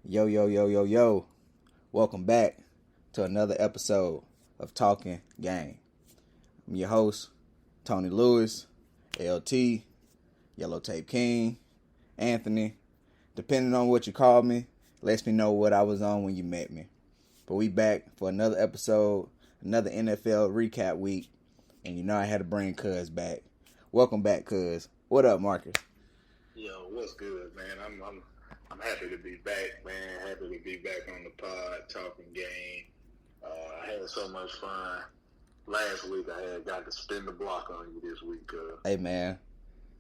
Yo, yo, yo, yo, yo. Welcome back to another episode of Talkin Game. I'm your host, Tony Lewis, LT, Yellow Tape King, Anthony. Depending on what you call me, lets me know what I was on when you met me. But we back for another episode, another NFL recap week. And you know I had to bring Cuz back. Welcome back, Cuz. What up, Marcus? Yo, what's good, man? I'm happy to be back, man. Happy to be back on the pod, talking game. I had so much fun. Last week I got to spin the block on you this week. Hey, man.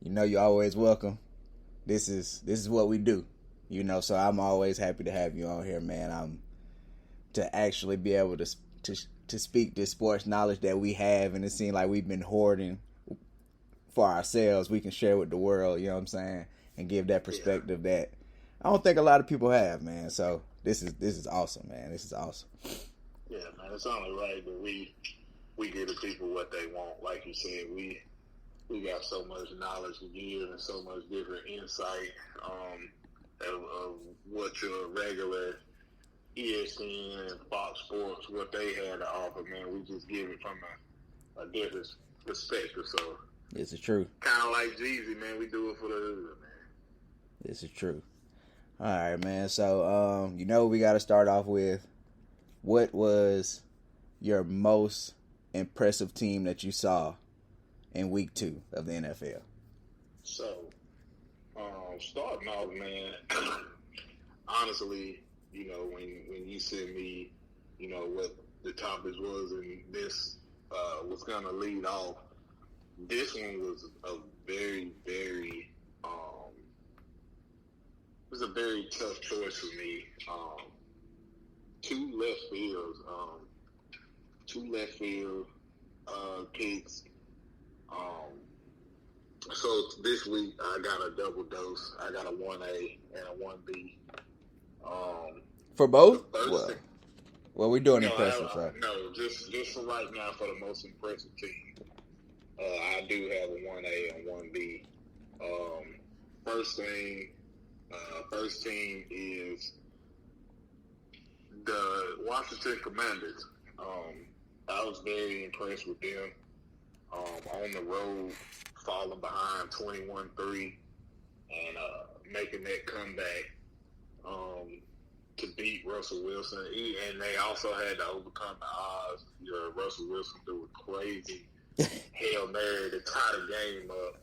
You know you're always welcome. This is what we do. You know, so I'm always happy to have you on here, man. To actually be able to speak this sports knowledge that we have, and it seems like we've been hoarding for ourselves. We can share with the world, you know what I'm saying, and give that perspective that I don't think a lot of people have, man. So this is awesome, man. This is awesome. Yeah, man, it's only right that we give the people what they want. Like you said, we got so much knowledge to give and so much different insight of what your regular ESPN and Fox Sports, what they had to offer, man. We just give it from a different perspective. So This is true. kind of like Jeezy, man. We do it for the hood, man. This is true. All right, man. So you know we got to start off with what was your most impressive team that you saw in week 2 of the NFL? So, starting off, man, honestly, you know, when you sent me, you know, what the topics was and this was going to lead off, this one was a very, very, it was a very tough choice for me. Two left field picks. So this week I got a double dose. I got a 1A and a 1B. For both? First, well, we're doing impressive, so. No, just for right now, for the most impressive team, I do have a 1A and 1B. First team is the Washington Commanders. I was very impressed with them. On the road, falling behind 21-3 and making that comeback to beat Russell Wilson. And they also had to overcome the odds. Russell Wilson threw a crazy Hail Mary to tie the game up.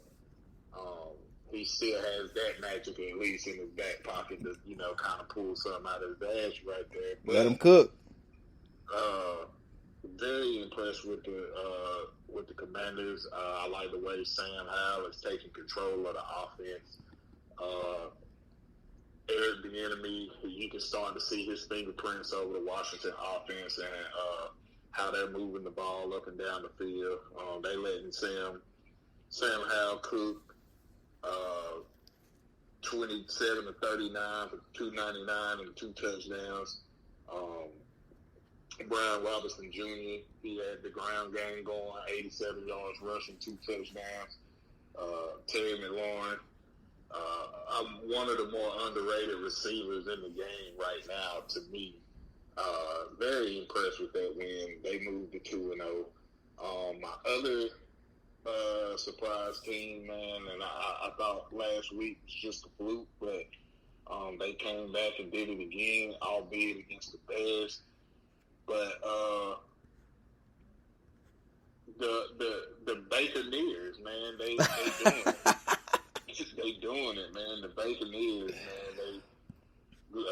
He still has that magic at least in his back pocket to, you know, kind of pull something out of his ass right there. But, let him cook. Very impressed with the Commanders. I like the way Sam Howell is taking control of the offense. Eric Bieniemy, you can start to see his fingerprints over the Washington offense and how they're moving the ball up and down the field. They letting Sam Howell cook. 27 to 39 for 299 and 2 touchdowns. Brian Robinson Jr., he had the ground game going, 87 yards rushing, 2 touchdowns. Terry McLaurin, one of the more underrated receivers in the game right now to me. Very impressed with that win. They moved to 2-0. My other surprise team, man, and I thought last week was just a fluke, but they came back and did it again, albeit against the Bears. But the Buccaneers, man, they doing it. They doing it, man. The Buccaneers, man,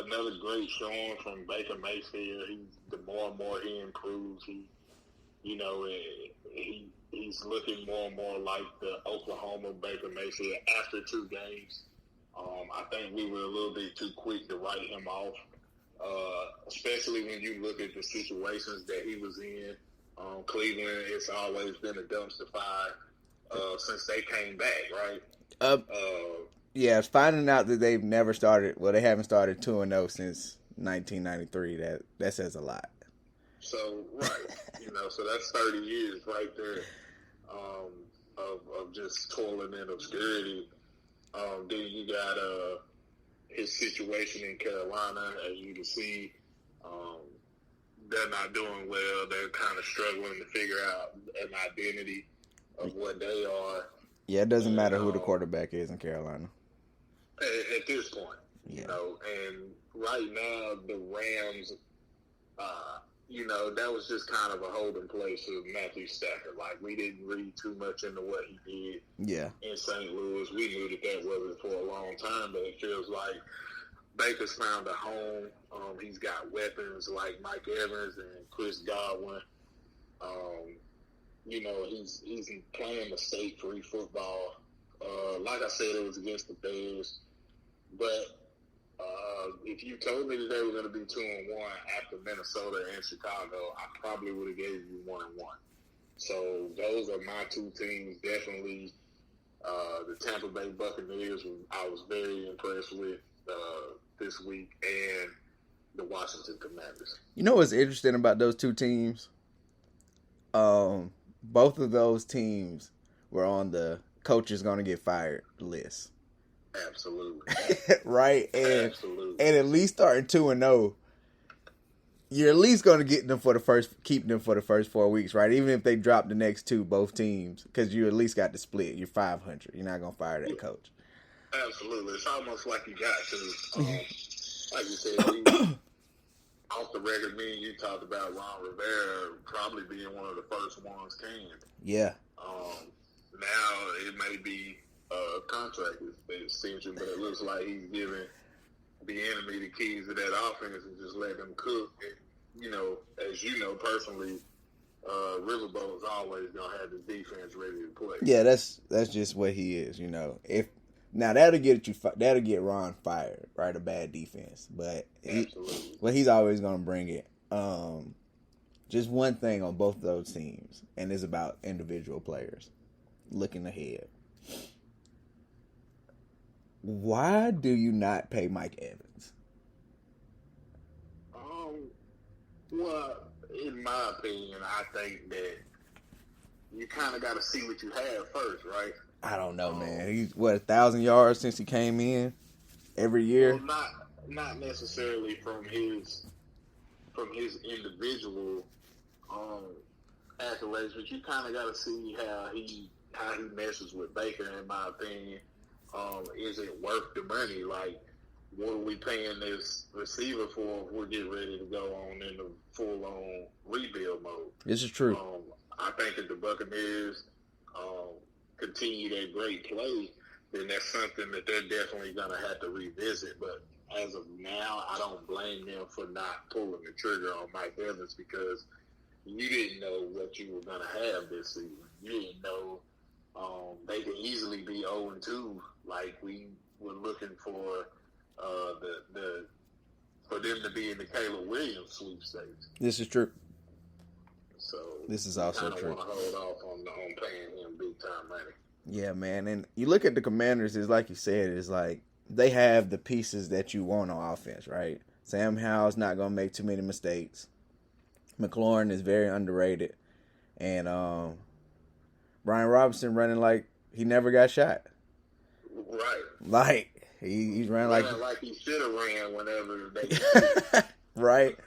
another great showing from Baker Mayfield. The more and more he improves, he's looking more and more like the Oklahoma Baker Mayfield after 2 games. I think we were a little bit too quick to write him off, especially when you look at the situations that he was in. Cleveland, it's always been a dumpster fire since they came back, right? Yeah, finding out that they've never started, well, they haven't started 2-0 since 1993, that says a lot. So, right, so that's 30 years right there of just toiling in obscurity. Then you got his situation in Carolina, as you can see, they're not doing well. They're kind of struggling to figure out an identity of what they are. Yeah, it doesn't matter who the quarterback is in Carolina. At this point, yeah. And right now the Rams, that was just kind of a holding place of Matthew Stafford. Like, we didn't read too much into what he did in St. Louis. We knew that wasn't for a long time, but it feels like Baker's found a home. He's got weapons like Mike Evans and Chris Godwin. He's playing mistake-free football. Like I said, it was against the Bears. But if you told me that they were going to be 2-1 after Minnesota and Chicago, I probably would have gave you 1-1. So those are my two teams. Definitely the Tampa Bay Buccaneers, I was very impressed with this week, and the Washington Commanders. You know what's interesting about those two teams? Both of those teams were on the coaches going to get fired list. Absolutely. Right? And, Absolutely. And at least starting 2-0, you're at least going to keep them for the first 4 weeks, right? Even if they drop the next two, both teams, because you at least got the split. You're 500. You're not going to fire that coach. Absolutely. It's almost like you got to. Like you said, off the record, me and you talked about Ron Rivera probably being one of the first ones canned. Yeah. Now it may be a contract extension, but it looks like he's giving the enemy the keys to that offense and just letting them cook. And, as you know personally, Riverboat is always gonna have the defense ready to play. Yeah, that's just what he is. Now that'll get Ron fired, right? A bad defense, but he's always gonna bring it. Just one thing on both of those teams, and it's about individual players looking ahead. Why do you not pay Mike Evans? Well, in my opinion, I think that you kind of got to see what you have first, right? I don't know, man. He's 1,000 yards since he came in every year. Well, not necessarily from his individual accolades, but you kind of got to see how he messes with Baker. In my opinion, is it worth the money? Like, what are we paying this receiver for if we're getting ready to go on in the full-on rebuild mode? This is true. I think if the Buccaneers continue their great play, then that's something that they're definitely going to have to revisit. But as of now, I don't blame them for not pulling the trigger on Mike Evans, because you didn't know what you were going to have this season. You didn't know they could easily be 0-2, like we were looking for for them to be in the Caleb Williams sweepstakes. This is true. So this is also true. I want to hold off on paying him big time money. Yeah, man. And you look at the Commanders, it's like you said, it's like they have the pieces that you want on offense, right? Sam Howell's not going to make too many mistakes. McLaurin is very underrated. And Brian Robinson running like he never got shot. Right. Like, he's running like he should have ran whenever they right.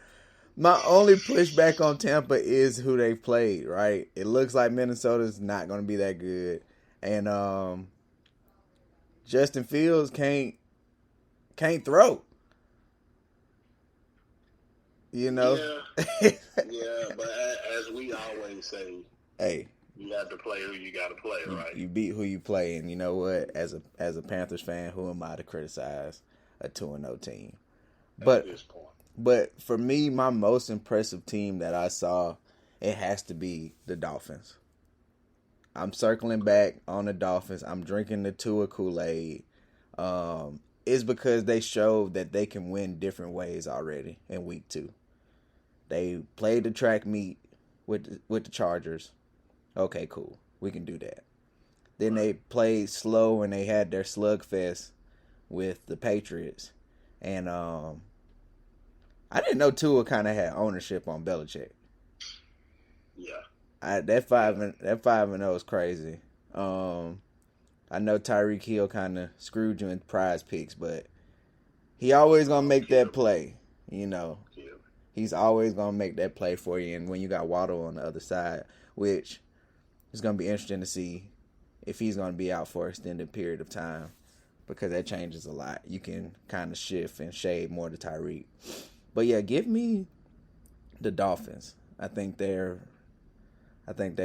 My only pushback on Tampa is who they played, right? It looks like Minnesota's not going to be that good. And Justin Fields can't throw. Yeah, but as we always say, hey, you have to play who you got to play, right? You beat who you play, and you know what? As a Panthers fan, who am I to criticize a 2-0 team? At this point. But for me, my most impressive team that I saw, it has to be the Dolphins. I'm circling back on the Dolphins. I'm drinking the Tua Kool-Aid. It's because they showed that they can win different ways already in week 2. They played the track meet with the Chargers. Okay, cool. We can do that. Then they played slow and they had their slugfest with the Patriots. And I didn't know Tua kind of had ownership on Belichick. Yeah. That 5-0 is crazy. I know Tyreek Hill kind of screwed you in prize picks, but he always gonna make that play. You know, Yeah. he's always gonna make that play for you. And when you got Waddle on the other side, which is gonna be interesting to see if he's gonna be out for an extended period of time, because that changes a lot. You can kind of shift and shade more to Tyreek. But yeah, give me the Dolphins. I think they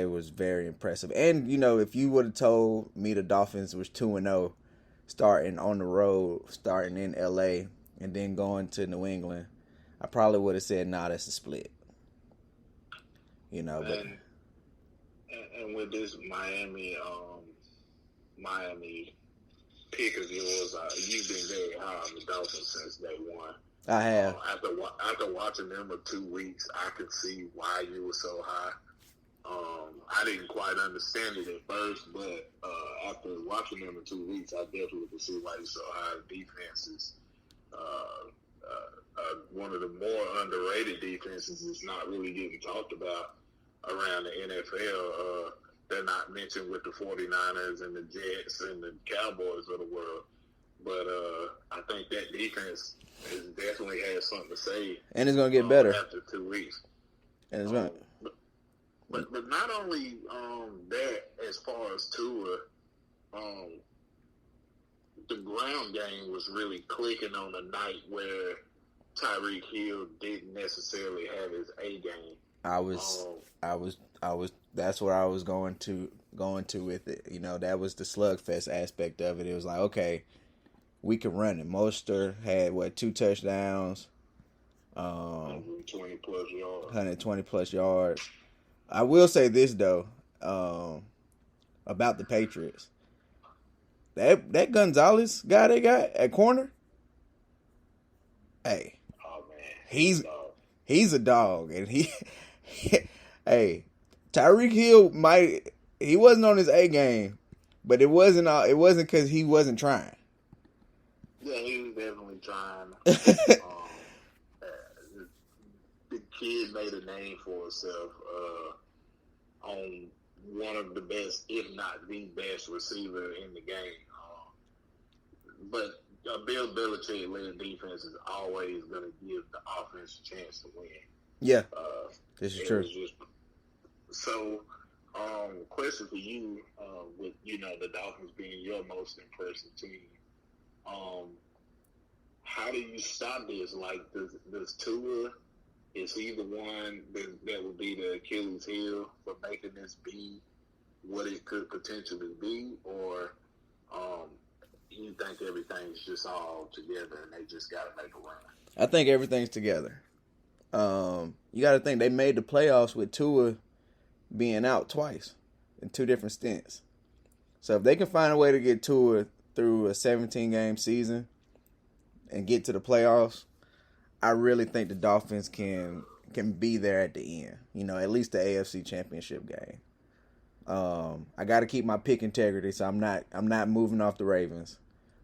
was very impressive. And you know, if you would have told me the Dolphins was 2-0, starting on the road, starting in LA, and then going to New England, I probably would have said, "Nah, that's a split." You know, but and with this Miami pick of yours, you've been very high on the Dolphins since day one. I have. After watching them for 2 weeks, I could see why you were so high. I didn't quite understand it at first, but after watching them for 2 weeks, I definitely could see why you're so high. Defense is one of the more underrated defenses. Is not really getting talked about around the NFL. They're not mentioned with the 49ers and the Jets and the Cowboys of the world. But I think that defense definitely has something to say. And it's going to get better. After 2 weeks. And it's going But not only that, as far as Tua, the ground game was really clicking on a night where Tyreek Hill didn't necessarily have his A game. I was. That's where I was going to with it. You know, that was the slugfest aspect of it. It was like, okay, we can run it. Mostert had 2 touchdowns, 120 plus yards. 120 plus yards. I will say this though, about the Patriots. That Gonzalez guy they got at corner. Hey, oh man, he's a dog, and hey, Tyreek Hill he wasn't on his A game, but it wasn't because he wasn't trying. Yeah, he was definitely trying. The kid made a name for himself on one of the best, if not the best, receiver in the game. But Bill Belichick-led defense is always going to give the offense a chance to win. Yeah, this is true. So, question for you, with the Dolphins being your most impressive team, how do you stop this? Like, does Tua, is he the one that would be the Achilles heel for making this be what it could potentially be, or you think everything's just all together and they just got to make a run? I think everything's together. You got to think they made the playoffs with Tua being out twice in 2 different stints. So if they can find a way to get Tua through a 17-game season and get to the playoffs, I really think the Dolphins can be there at the end. You know, at least the AFC Championship game. I got to keep my pick integrity, so I'm not moving off the Ravens.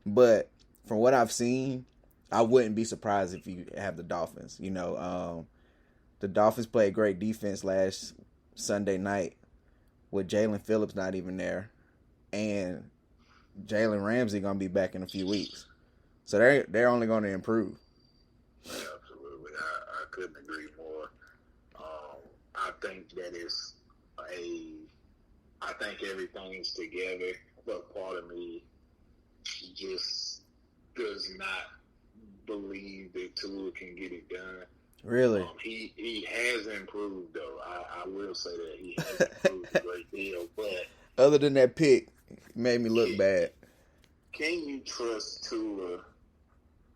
But from what I've seen, I wouldn't be surprised if you have the Dolphins. You know, the Dolphins played great defense last Sunday night with Jalen Phillips not even there, and Jalen Ramsey gonna be back in a few weeks. So they're only going to improve. Yeah, absolutely. I couldn't agree more. I think that I think everything's together, but part of me just does not believe that Tua can get it done. Really? He has improved, though. I will say that he has improved a great deal. But other than that pick, it made me look bad. Can you trust Tua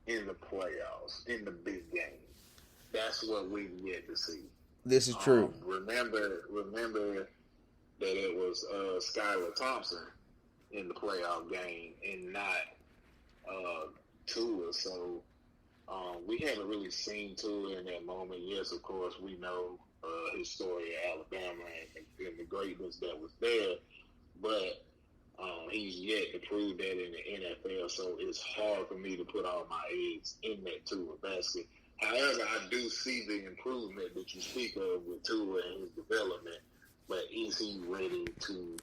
in the playoffs, in the big game? That's what we've yet to see. This is true. Remember that it was Skylar Thompson in the playoff game and not Tua. So we haven't really seen Tua in that moment. Yes, of course, we know his story at Alabama and the greatness that was there, but he's yet to prove that in the NFL. So it's hard for me to put all my eggs in that Tua basket. However, I do see the improvement that you speak of with Tua and his development, but is he ready to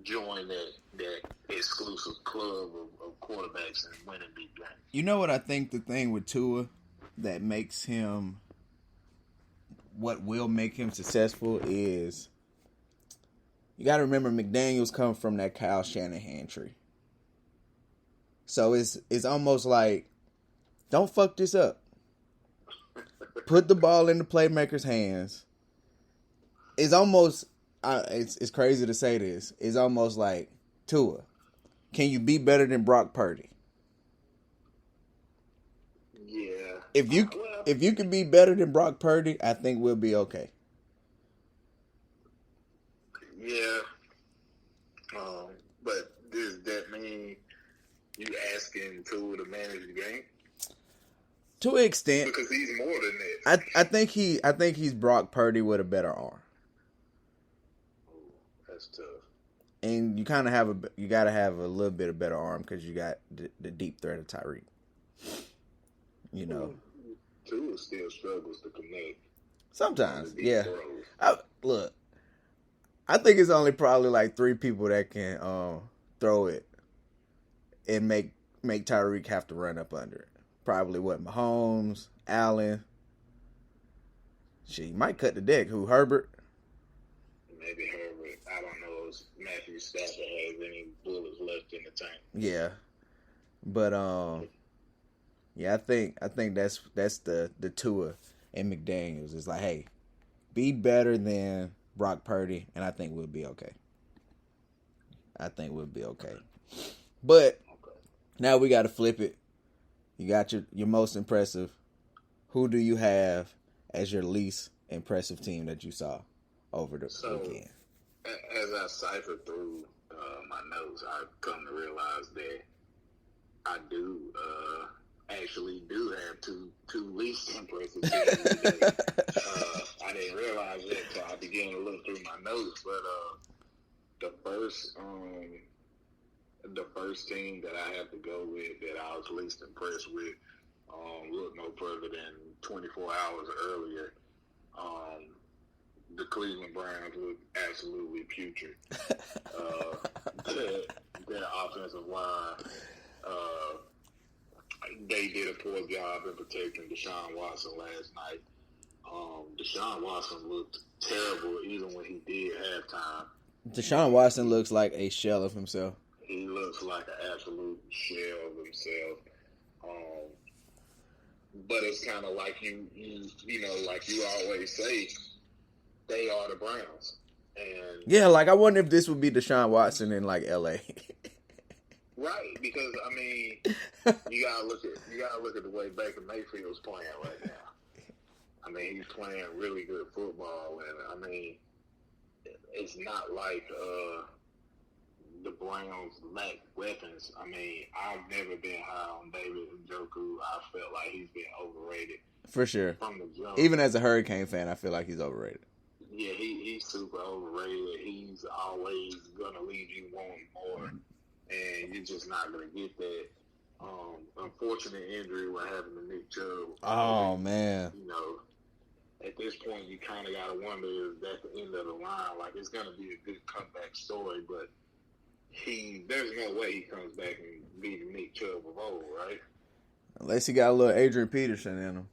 join that exclusive club of quarterbacks and winning big games. You know what I think the thing with Tua that makes him, what will make him successful is, you got to remember McDaniels come from that Kyle Shanahan tree. So it's almost like, don't fuck this up. Put the ball in the playmaker's hands. It's almost, it's crazy to say this. It's almost like, Tua, can you be better than Brock Purdy? Yeah. If you can be better than Brock Purdy, I think we'll be okay. Yeah. But does that mean you asking Tua to manage the game? To an extent, because he's more than that. I think he's Brock Purdy with a better arm. Ooh, that's tough. And you kind of you got to have a little bit of better arm because you got the deep threat of Tyreek. You know, Tua still struggles to connect. Sometimes, yeah. Look, I think it's only probably like 3 people that can throw it and make Tyreek have to run up under it. Probably Mahomes, Allen. She might cut the deck. Who, Herbert? Maybe Herbert. I don't know if Matthew Stafford has any bullets left in the tank. Yeah, but yeah, I think that's the Tua and McDaniels. It's like, hey, be better than Brock Purdy, and I think we'll be okay. But now we got to flip it. You got your most impressive. Who do you have as your least impressive team that you saw over the weekend? As I ciphered through my notes, I've come to realize that I actually do have two least impressive teams today. I didn't realize that until I began to look through my notes. But the first team that I have to go with that I was least impressed with, look no further than 24 hours earlier. The Cleveland Browns look absolutely putrid. Their offensive line, they did a poor job in protecting Deshaun Watson last night. Deshaun Watson looked terrible even when he did halftime. Deshaun Watson looks like a shell of himself. He looks like an absolute shell of himself. But it's kind of like you know, like you always say, they are the Browns. And yeah, like I wonder if this would be Deshaun Watson in like LA. Right, because I mean, you gotta look at the way Baker Mayfield's playing right now. I mean, he's playing really good football, and I mean, it's not like the Browns lack weapons. I mean, I've never been high on David Njoku. I felt like he's been overrated. For sure. From the jump. Even as a Hurricane fan, I feel like he's overrated. Yeah, he's super overrated. He's always gonna leave you wanting more, and you're just not gonna get that. Unfortunate injury what happened to Nick Chubb. Oh man. You know, at this point, you kind of gotta wonder if that's the end of the line. Like, it's gonna be a good comeback story, but there's no way he comes back and beat Nick Chubb of old, right? Unless he got a little Adrian Peterson in him.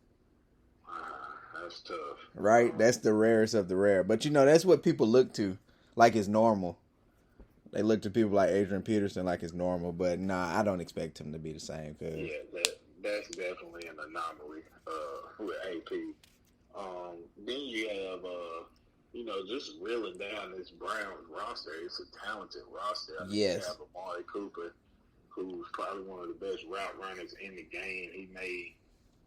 That's tough. Right? That's the rarest of the rare. But, you know, that's what people look to like it's normal. They look to people like Adrian Peterson like it's normal. But, nah, I don't expect him to be the same. Cause... Yeah, that's definitely an anomaly with AP. Then you have, you know, just reeling down this Browns roster. It's a talented roster. I mean, yes. You have Amari Cooper, who's probably one of the best route runners in the game. He made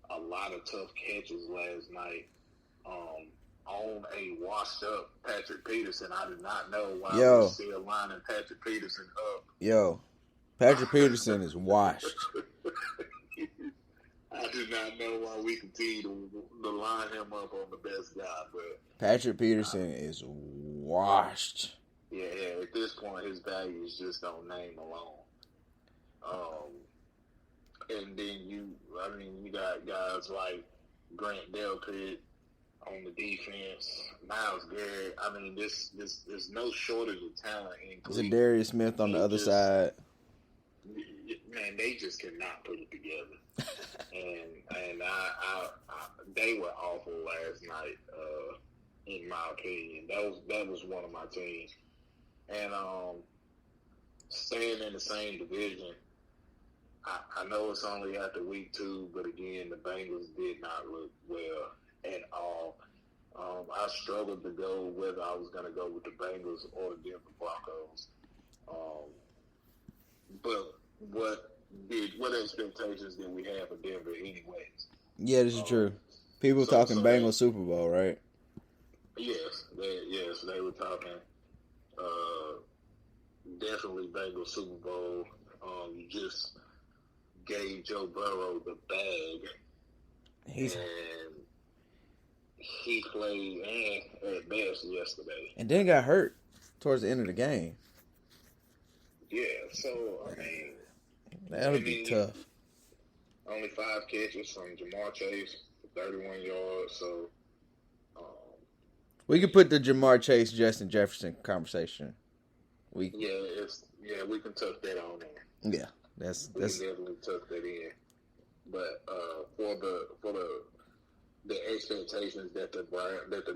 a lot of tough catches last night on a washed-up Patrick Peterson. I did not know why we were still lining Patrick Peterson up. Yo, Patrick Peterson is washed. I did not know why we continue to line him up on the best guy, but Patrick Peterson is washed. Yeah, at this point, his value is just on name alone. And then you got guys like Grant Delpit, on the defense. Myles Garrett. I mean, there's no shortage of talent in Cleveland. Zadarius Smith on the other side. Man, they just cannot put it together. and they were awful last night. In my opinion, that was one of my teams. And staying in the same division, I know it's only after week 2, but again, the Bengals did not look well at all. I struggled to go whether I was going to go with the Bengals or the Denver Broncos. But what expectations did we have for Denver anyways? Yeah, this is true. People talking Bengals Super Bowl, right? Yes, they were talking definitely Bengals Super Bowl. You just gave Joe Burrow the bag, and he played at best yesterday. And then got hurt towards the end of the game. Yeah, so, I mean... That would be tough. Only 5 catches from Jamar Chase for 31 yards, so... we could put the Jamar Chase, Justin Jefferson conversation. We can tuck that on in. Yeah, we can definitely tuck that in. But for the expectations that the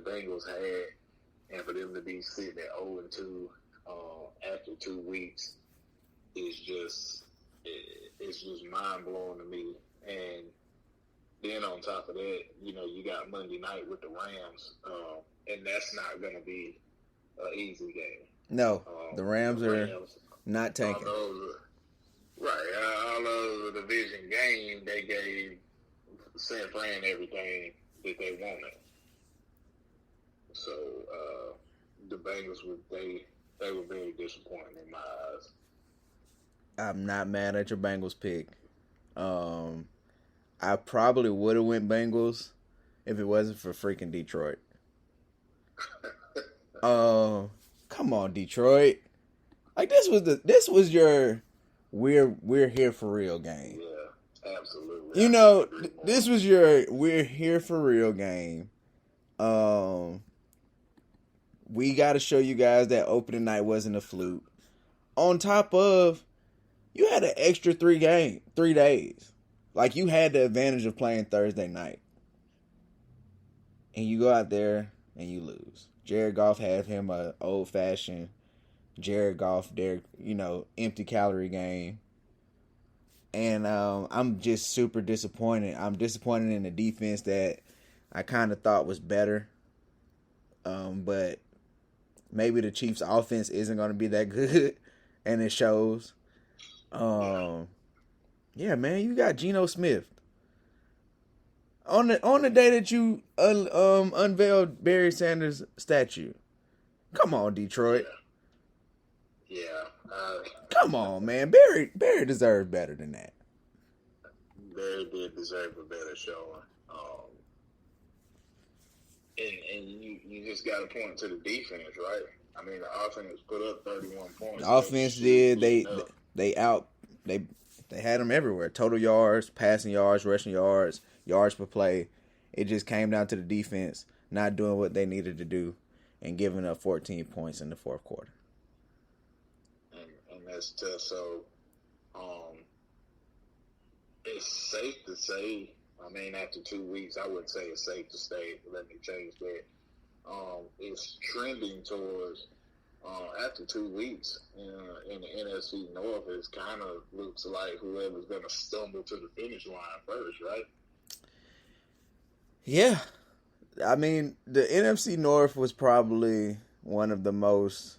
Bengals had, and for them to be sitting at 0-2 after 2 weeks, it's just mind blowing to me. And then on top of that, you got Monday night with the Rams, and that's not going to be an easy game. No, the Rams are not tanking. Although the division game, they gave San Fran everything that they wanted. So the Bengals they were very disappointing in my eyes. I'm not mad at your Bengals pick. I probably would have went Bengals if it wasn't for freaking Detroit. Come on, Detroit. Like this was your we're here for real game. Yeah, absolutely. This was your we're here for real game. We got to show you guys that opening night wasn't a fluke. On top of, you had an extra 3 days. Like, you had the advantage of playing Thursday night. And you go out there and you lose. Jared Goff had him a old-fashioned Jared Goff, empty calorie game. And I'm just super disappointed. I'm disappointed in the defense that I kind of thought was better. But maybe the Chiefs' offense isn't going to be that good, and it shows. Yeah, man, you got Geno Smith. On the day that you unveiled Barry Sanders' statue. Come on, Detroit. Yeah. Come on, man. Barry deserved better than that. Barry did deserve a better showing. And you just got to point to the defense, right? I mean, the offense put up 31 points. The offense did. They had them everywhere. Total yards, passing yards, rushing yards, yards per play. It just came down to the defense not doing what they needed to do and giving up 14 points in the fourth quarter. And that's tough. So, it's safe to say, I mean, after 2 weeks, I wouldn't say it's safe to say, let me change that. It's trending towards, after 2 weeks in the NFC North, it kind of looks like whoever's going to stumble to the finish line first, right? Yeah. I mean, the NFC North was probably one of the most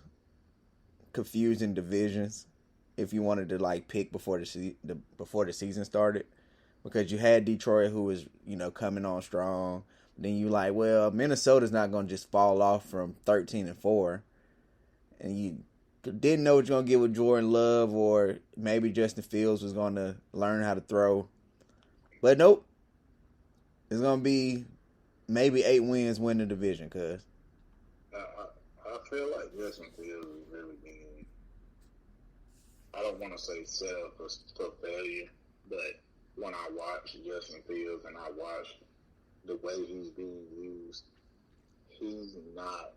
confusing divisions if you wanted to pick before the season started, because you had Detroit, who was coming on strong. Then you Minnesota's not going to just fall off from 13-4, and you didn't know what you're going to get with Jordan Love, or maybe Justin Fields was going to learn how to throw. But nope, it's going to be maybe 8 wins win the division, cuz. I feel like Justin Fields is really being, I don't want to say set up for failure, but when I watch Justin Fields and I watch the way he's being used, he's not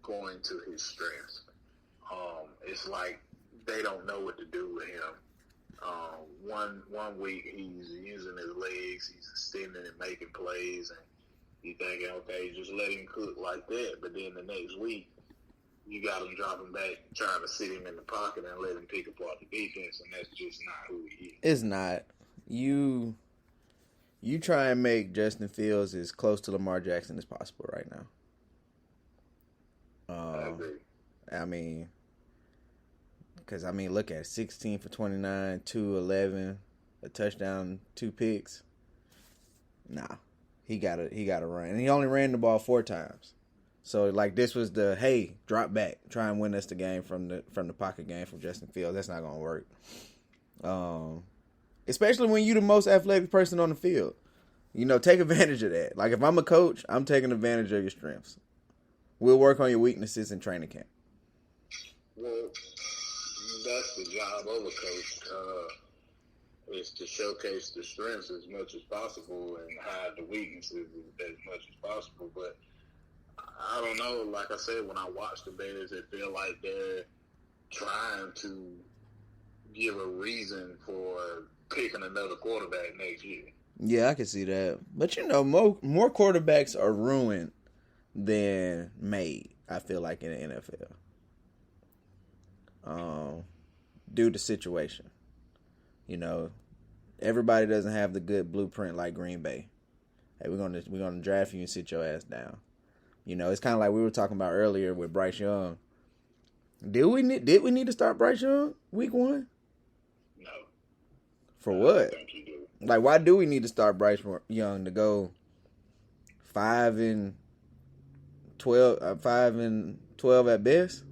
going to his strengths. It's like they don't know what to do with him. One week he's using his legs, he's extending and making plays, and you thinking, okay, just let him cook like that. But then the next week, you got him dropping back, trying to sit him in the pocket and let him pick apart the defense, and that's just not who he is. It's not. You try and make Justin Fields as close to Lamar Jackson as possible right now. I agree. I mean, because, look at it, 16 for 29, 211, a touchdown, 2 picks. Nah, he got to run. And he only ran the ball 4 times. So, this was the, hey, drop back, try and win us the game from the pocket game from Justin Fields. That's not going to work. Especially when you're the most athletic person on the field. Take advantage of that. If I'm a coach, I'm taking advantage of your strengths. We'll work on your weaknesses in training camp. Well, that's the job of a coach, is to showcase the strengths as much as possible and hide the weaknesses as much as possible. But I don't know. Like I said, when I watch the Bears, it feel like they're trying to give a reason for picking another quarterback next year. Yeah, I can see that. But, more quarterbacks are ruined than made, I feel like, in the NFL. Due to situation. Everybody doesn't have the good blueprint like Green Bay. Hey, we're gonna draft you and sit your ass down. It's kind of like we were talking about earlier with Bryce Young. Did we need to start Bryce Young week 1? No. For what? I think you do. Why do we need to start Bryce Young to go 5-12 at best?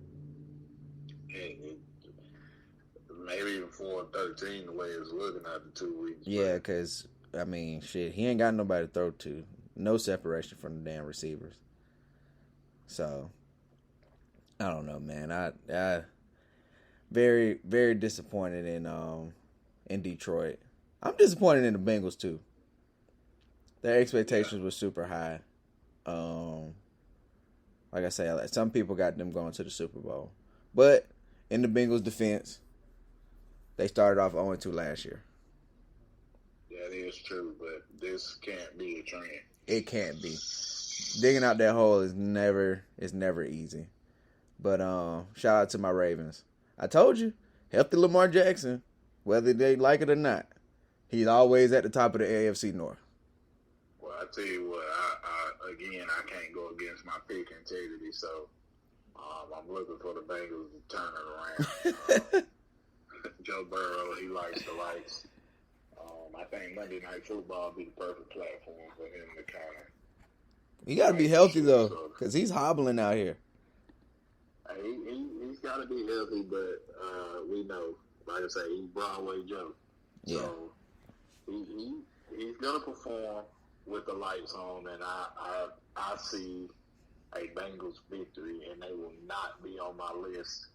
Maybe even 4-13 the way it's looking after 2 weeks. Yeah, because, he ain't got nobody to throw to. No separation from the damn receivers. So, I don't know, man. I very, very disappointed in Detroit. I'm disappointed in the Bengals, too. Their expectations were super high. Like I say, some people got them going to the Super Bowl. But, in the Bengals' defense, they started off 0-2 last year. That is true, but this can't be a trend. It can't be. Digging out that hole is never easy. But shout out to my Ravens. I told you, healthy Lamar Jackson, whether they like it or not, he's always at the top of the AFC North. Well, I tell you what, I can't go against my pick integrity, so I'm looking for the Bengals to turn it around. Joe Burrow, he likes the lights. I think Monday Night Football would be the perfect platform for him to kind of. He got to be healthy, though, because he's hobbling out here. He's got to be healthy, but we know, like I say, he's Broadway Joe. Yeah. So he's going to perform with the lights on, and I see a Bengals victory, and they will not be on my list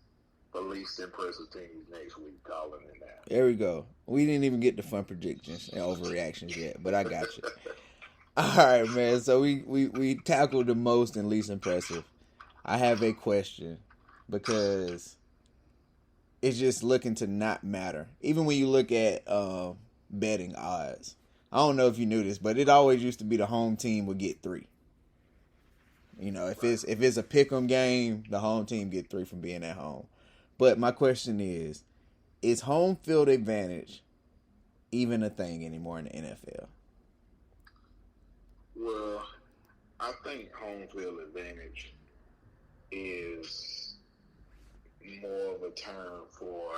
for least impressive teams next week, calling it now. There we go. We didn't even get the fun predictions and overreactions yet, but I got you. All right, man. So we tackled the most and least impressive. I have a question because it's just looking to not matter. Even when you look at betting odds. I don't know if you knew this, but it always used to be the home team would get 3. If it's a pick'em game, the home team get 3 from being at home. But my question is home field advantage even a thing anymore in the NFL? Well, I think home field advantage is more of a term for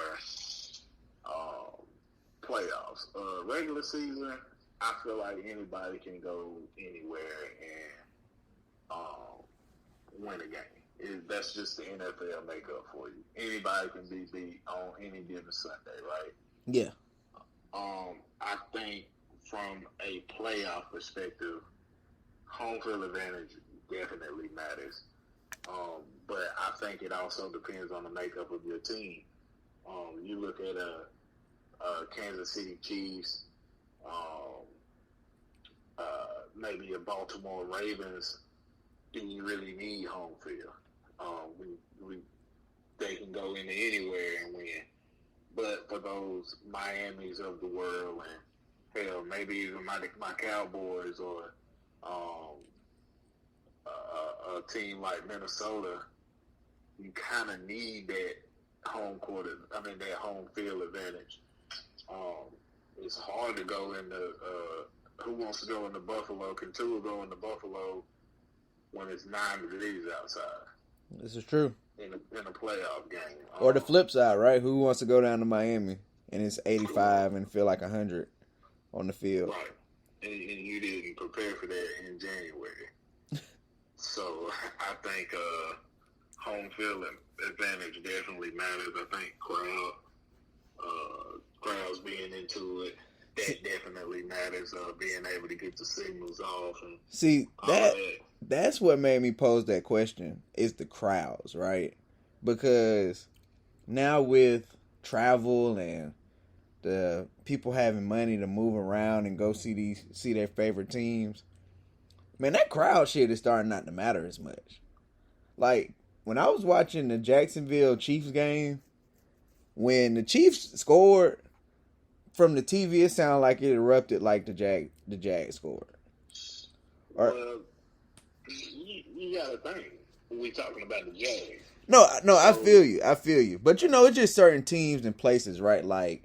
playoffs. Regular season, I feel like anybody can go anywhere and win a game. That's just the NFL makeup for you. Anybody can be beat on any given Sunday, right? Yeah. I think from a playoff perspective, home field advantage definitely matters. But I think it also depends on the makeup of your team. You look at Kansas City Chiefs, maybe a Baltimore Ravens. do you really need home field? They can go into anywhere and win. But for those Miamis of the world, and hell, maybe even my Cowboys or a team like Minnesota, you kind of need that that home field advantage. It's hard to go into who wants to go into Buffalo? Can Tua go into Buffalo when it's 9 degrees outside? This is true. In a playoff game. Or the flip side, right? Who wants to go down to Miami and it's 85 and feel like 100 on the field? Right. And you didn't prepare for that in January. So I think home field advantage definitely matters. I think crowds being into it, that definitely matters. Being able to get the signals off. And see, that's what made me pose that question, is the crowds, right? Because now with travel and the people having money to move around and go see their favorite teams, man, that crowd shit is starting not to matter as much. Like, when I was watching the Jacksonville Chiefs game, when the Chiefs scored, from the TV, it sounded like it erupted like the Jag scored. Well, you gotta think. We talking about the Jags. No, I feel you. But it's just certain teams and places, right? Like,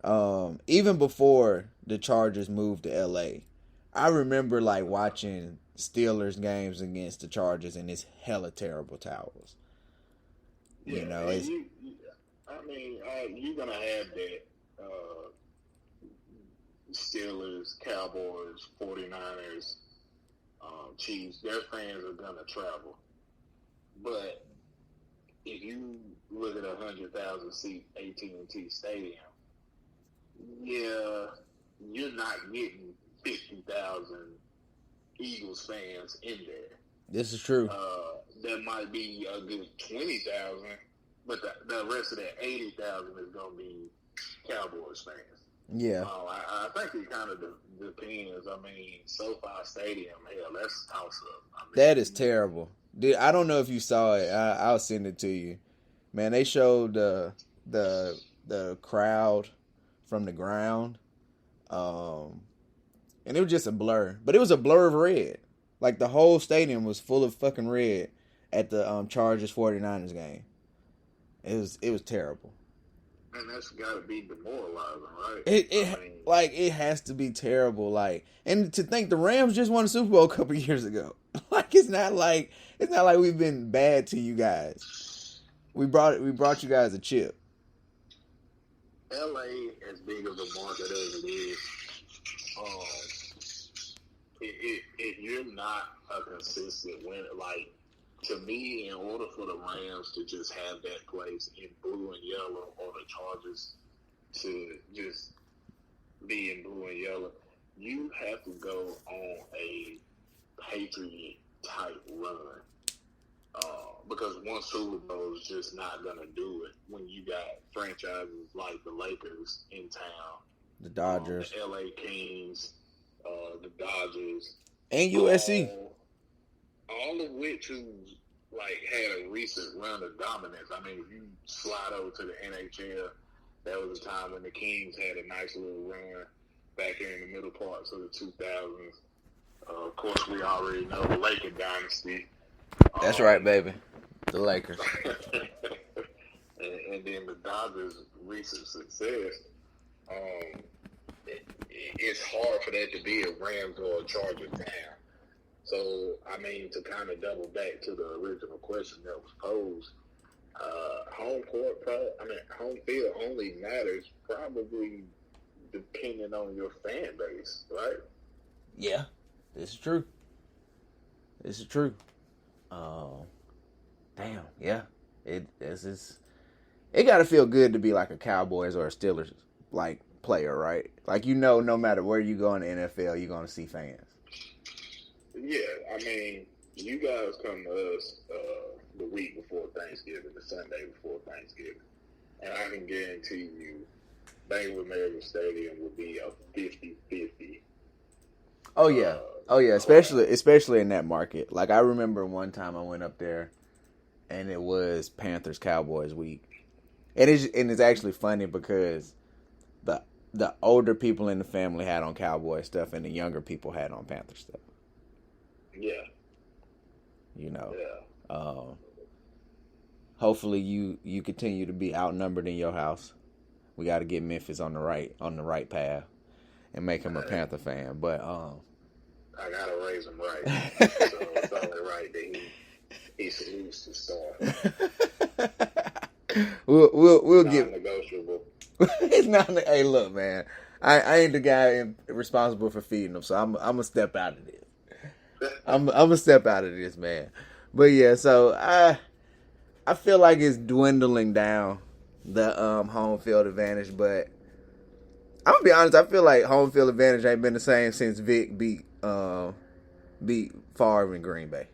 even before the Chargers moved to LA, I remember like watching Steelers games against the Chargers, and it's hella terrible towels. Yeah, you're gonna have that. Steelers, Cowboys, 49ers, Chiefs, their fans are going to travel. But if you look at 100,000 seat AT&T Stadium, yeah, you're not getting 50,000 Eagles fans in there. This is true. There might be a good 20,000, but the rest of that 80,000 is going to be Cowboys fans. Yeah. I think it kind of depends. I mean, SoFi Stadium, hell, that's a toss-up. That is terrible. Dude, I don't know if you saw it. I'll send it to you. Man, they showed the crowd from the ground. And it was just a blur. But it was a blur of red. Like, the whole stadium was full of fucking red at the Chargers 49ers game. It was terrible. And that's got to be demoralizing, right? It has to be terrible. Like, and to think the Rams just won the Super Bowl a couple years ago. Like, it's not like we've been bad to you guys. We brought you guys a chip. LA, as big of a market as it is, if you're not a consistent winner, like, to me, in order for the Rams to just have that place in blue and yellow, or the Chargers to just be in blue and yellow, you have to go on a Patriot-type run. Because one Super Bowl is just not going to do it when you got franchises like the Lakers in town. The Dodgers. The LA Kings, the Dodgers. And USC. All of which who had a recent run of dominance. I mean, if you slide over to the NHL, that was a time when the Kings had a nice little run back here in the middle parts of the 2000s. Of course, we already know the Laker dynasty. That's right, baby. The Lakers. and then the Dodgers' recent success. It's hard for that to be a Rams or a Chargers town. So, I mean, to kind of double back to the original question that was posed, home field only matters probably depending on your fan base, right? Yeah, this is true. Damn, yeah. It got to feel good to be like a Cowboys or a Steelers like player, right? Like, no matter where you go in the NFL, you're going to see fans. Yeah, I mean, you guys come to us the week before Thanksgiving, the Sunday before Thanksgiving, and I can guarantee you Bank of America Stadium will be a 50-50. Oh, yeah. Oh yeah, especially in that market. Like I remember one time I went up there, and it was Panthers Cowboys week, and it's actually funny because the older people in the family had on Cowboy stuff, and the younger people had on Panther stuff. Yeah. You know. Yeah. Hopefully you continue to be outnumbered in your house. We got to get Memphis on the right path and make him a Panther fan. But I gotta raise him right. So it's only right that he salutes the star. we'll get non-negotiable. It's not. Hey, look, man. I ain't the guy responsible for feeding them, so I'm gonna step out of this. I'm gonna step out of this, man. But yeah, so I feel like it's dwindling down the home field advantage, but I'm gonna be honest. I feel like home field advantage ain't been the same since Vic beat Favre in Green Bay.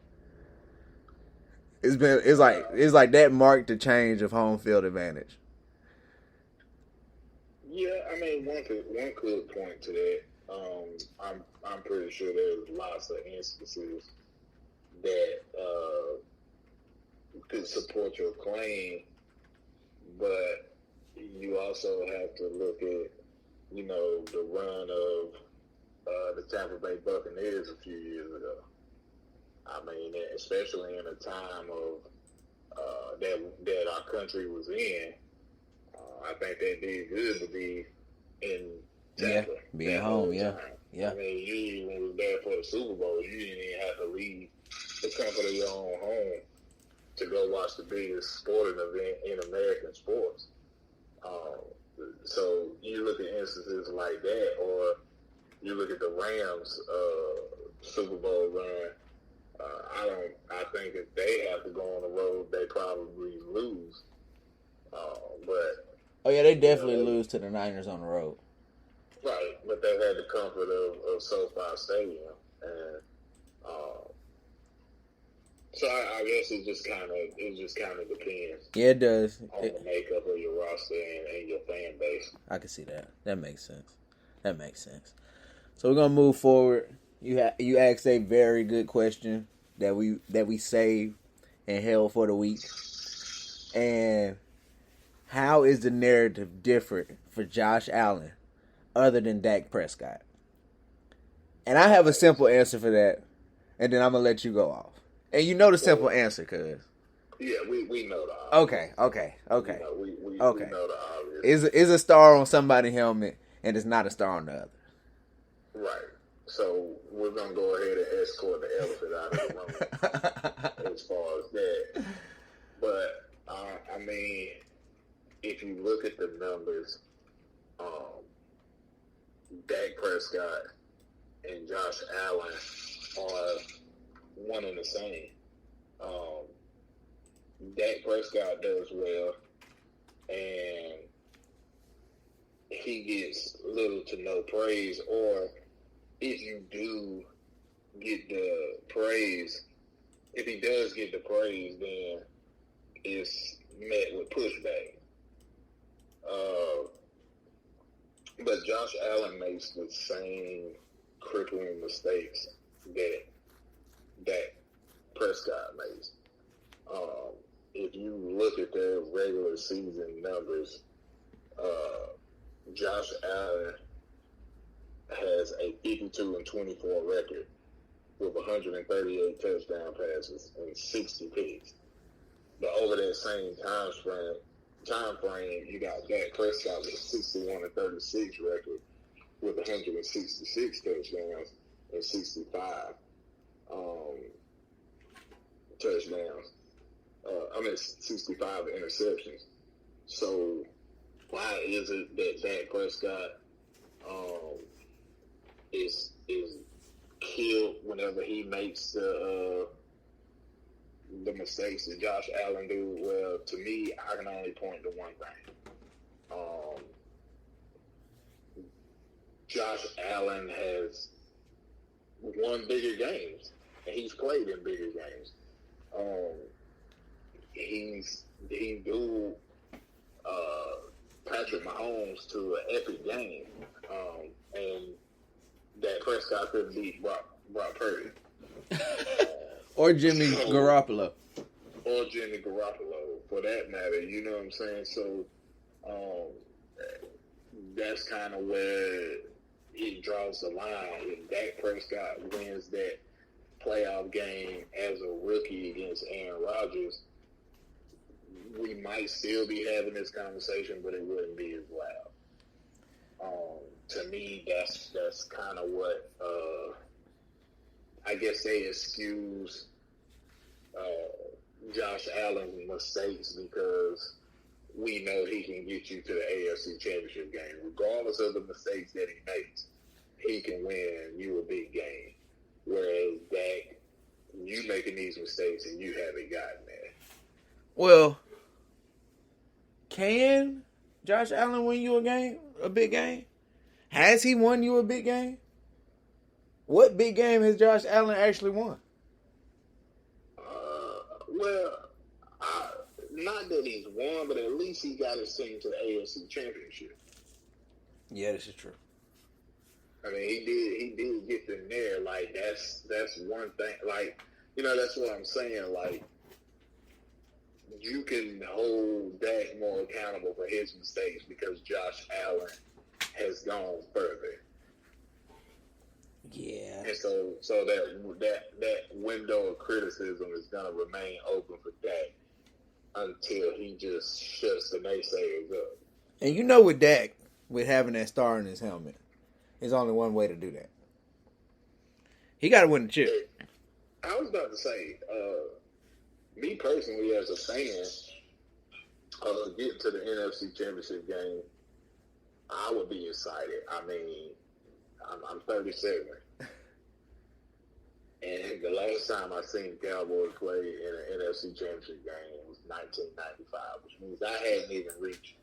It's like that marked the change of home field advantage. Yeah, I mean one could point to that. I'm pretty sure there's lots of instances that could support your claim, but you also have to look at the run of the Tampa Bay Buccaneers a few years ago. I mean, especially in a time of that our country was in. I think they did good to be in Tampa. Yeah, being home, yeah. Yeah. I mean, you when we were there for the Super Bowl, you didn't even have to leave the comfort of your own home to go watch the biggest sporting event in American sports. So you look at instances like that, or you look at the Rams Super Bowl run. I think if they have to go on the road, they probably lose. But oh yeah, they definitely lose to the Niners on the road. Right, but they had the comfort of SoFi Stadium, and so I guess it just kind of depends. Yeah, it does. On the makeup of your roster and your fan base. I can see that. That makes sense. So we're gonna move forward. You asked a very good question that we saved and held for the week. And how is the narrative different for Josh Allen other than Dak Prescott? And I have a simple answer for that, and then I'm gonna let you go off. And you know the simple answer, cuz. Yeah, we know the obvious. Okay. We know the obvious. Is a star on somebody's helmet, and it's not a star on the other. Right. So we're gonna go ahead and escort the elephant out of the room as far as that. But I mean, if you look at the numbers, Dak Prescott and Josh Allen are one and the same. Dak Prescott does well, and he gets little to no praise, or if you do get the praise, if he does get the praise, then it's met with pushback. But Josh Allen makes the same crippling mistakes that Dak Prescott makes. If you look at their regular season numbers, Josh Allen has a 52-24 record with 138 touchdown passes and 60 picks. But over that same time frame, you got Dak Prescott with a 61-36 record with 166 touchdowns and 65 touchdowns. 65 interceptions. So why is it that Dak Prescott is killed whenever he makes the mistakes that Josh Allen do? Well, to me, I can only point to one thing. Josh Allen has won bigger games, and he's played in bigger games. He do Patrick Mahomes to an epic game, and Dak Prescott couldn't beat Brock Purdy. Or Jimmy Garoppolo. Or Jimmy Garoppolo, for that matter. You know what I'm saying? So, that's kind of where it draws the line. If Dak Prescott wins that playoff game as a rookie against Aaron Rodgers, we might still be having this conversation, but it wouldn't be as loud. To me, that's kind of what I guess they excuse Josh Allen's mistakes, because we know he can get you to the AFC Championship game. Regardless of the mistakes that he makes, he can win you a big game. Whereas Dak, you making these mistakes and you haven't gotten there. Well, can Josh Allen win you a big game? Has he won you a big game? What big game has Josh Allen actually won? Not that he's won, but at least he got his team to the AFC Championship. Yeah, this is true. I mean, he did get them there. Like, that's one thing. Like, that's what I'm saying. Like, you can hold Dak more accountable for his mistakes because Josh Allen has gone further. Yeah. And so that window of criticism is going to remain open for Dak until he just shuts the naysayers up. And with Dak, with having that star in his helmet, there's only one way to do that. He got to win the chip. I was about to say, me personally as a fan, getting to the NFC Championship game, I would be excited. I mean, I'm 37. And the last time I seen Cowboys play in an NFC Championship game was 1995, which means I hadn't even reached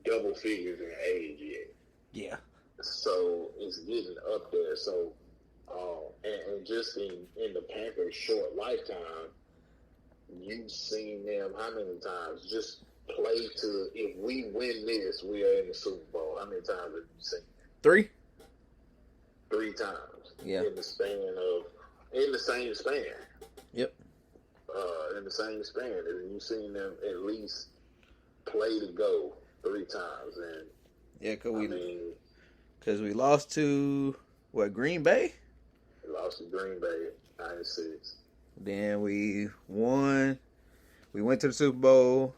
double figures in age yet. Yeah. So it's getting up there. So, and just in the Panthers' short lifetime, you've seen them how many times just play to, if we win this, we are in the Super Bowl. How many times have you seen that? 3? 3 times. Yeah. In the same span. Yep. In the same span. And you've seen them at least play to go 3 times. And yeah, because we lost to, Green Bay? We lost to Green Bay 96. Then we won. We went to the Super Bowl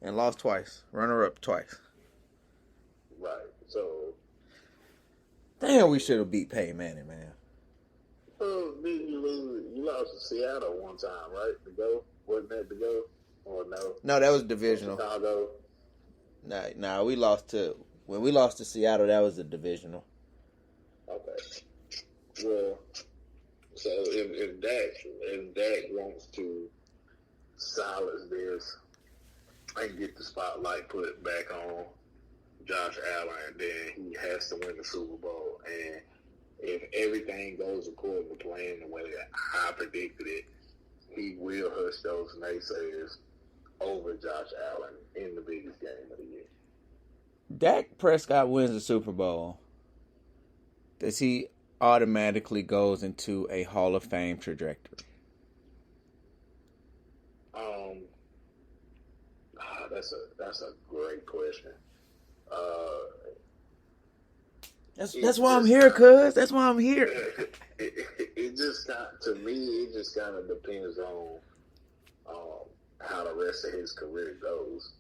and lost twice. Runner-up twice. Right. So. Damn, we should have beat Peyton Manning, man. Didn't you lose? You lost to Seattle one time, right? To go? Wasn't that to go? Or no? No, that was divisional. Chicago? Nah, we lost to... When we lost to Seattle, that was a divisional. Okay. Well, so if Dak wants to silence this and get the spotlight put back on Josh Allen, then he has to win the Super Bowl. And if everything goes according to plan the way that I predicted it, he will hush those naysayers over Josh Allen in the biggest game of the year. Dak Prescott wins the Super Bowl. Does he automatically goes into a Hall of Fame trajectory? That's a great question. That's why I'm here, cuz. That's why I'm here. It just to me, it just kind of depends on how the rest of his career goes.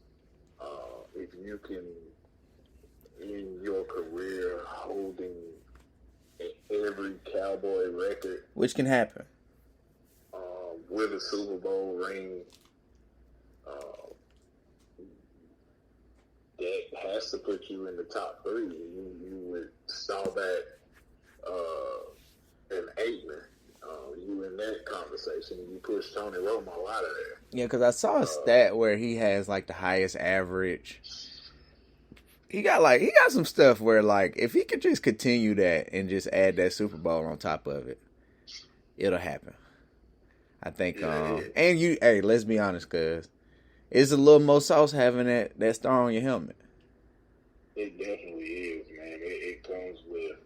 If you can, in your career, holding every Cowboy record, which can happen, with a Super Bowl ring, that has to put you in the top 3. You would stall back an Aikman. You in that conversation. You push Tony Romo out of there. Yeah, because I saw a stat where he has like the highest average. He got some stuff where like if he could just continue that and just add that Super Bowl on top of it, it'll happen. I think. And hey, let's be honest, cuz it's a little more sauce having that star on your helmet. It definitely is, man. It comes with.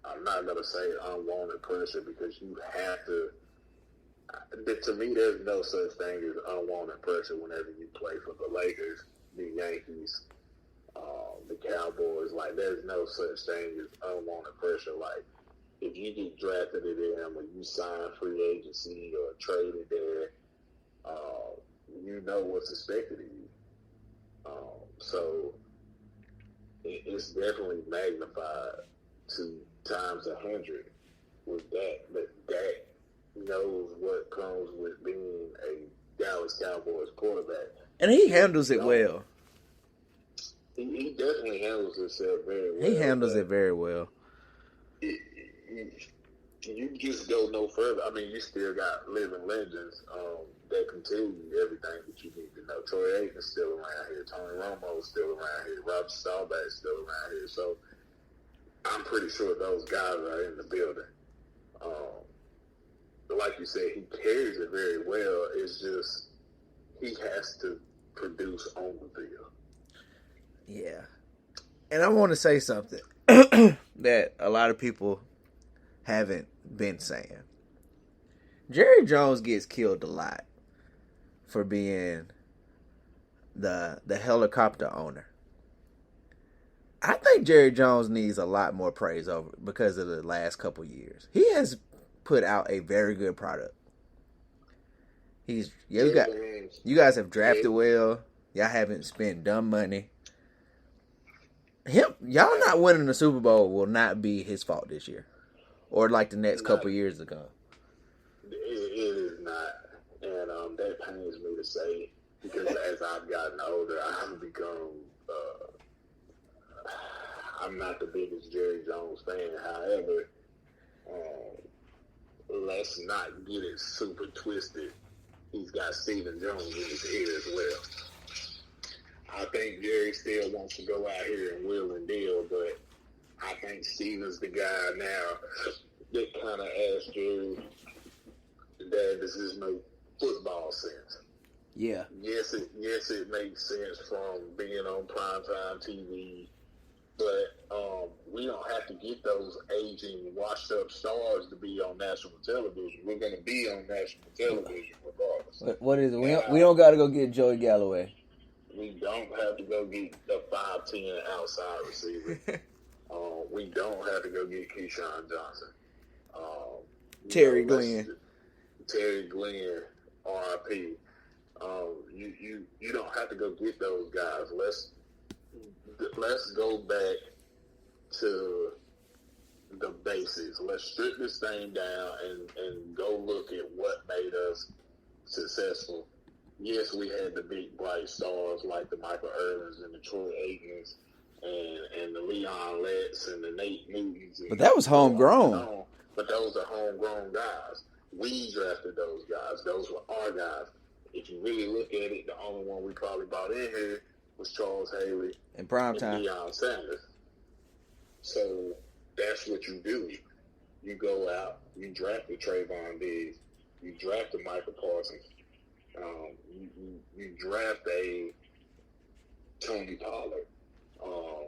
I I'm not gonna say unwanted pressure because you have to. To me, there's no such thing as unwanted pressure whenever you play for the Lakers, the Yankees, the Cowboys. Like, there's no such thing as unwanted pressure. Like, if you get drafted to them or you sign free agency or traded there, you know what's expected of you. So it's definitely magnified to times 100 with that. But that knows what comes with being a Dallas Cowboys quarterback. And he handles it well. He definitely handles himself very well. He handles it very well. You just go no further. I mean, you still got living legends that can tell you everything that you need to know. Troy Aikman's still around here. Tony Romo's still around here. Roger Staubach's still around here. So I'm pretty sure those guys are in the building. Like you said, he carries it very well. It's just he has to produce on the field. Yeah. And I want to say something that a lot of people haven't been saying. Jerry Jones gets killed a lot for being the helicopter owner. I think Jerry Jones needs a lot more praise over because of the last couple years. He has put out a very good product. You guys have drafted well. Y'all haven't spent dumb money. Y'all not winning the Super Bowl will not be his fault this year, or like the next couple years to come. It is not, and that pains me to say because as I've gotten older, I've become. I'm not the biggest Jerry Jones fan. However, let's not get it super twisted. He's got Stephen Jones in his head as well. I think Jerry still wants to go out here and wheel and deal, but I think Stephen's the guy now that kind of asked Jerry, Dad, does this make football sense? Yeah. Yes, it makes sense from being on primetime TV, but we don't have to get those aging, washed-up stars to be on national television. We're going to be on national television regardless. What is it? We don't got to go get Joey Galloway. We don't have to go get the 5'10" outside receiver. We don't have to go get Keyshawn Johnson. Terry Glenn. Terry Glenn, R.I.P. You don't have to go get those guys. Let's go back to the basics. Let's strip this thing down and go look at what made us successful. Yes, we had the big bright stars like the Michael Irvins and the Troy Aikmans and the Leon Letts and the Nate Newtons. But that was homegrown. But those are homegrown guys. We drafted those guys. Those were our guys. If you really look at it, the only one we probably brought in here was Charles Haley in primetime and Deion Sanders. So that's what you do. You go out, you draft the Trayvon Diggs, you draft the Micah Parson, you draft a Tony Pollard,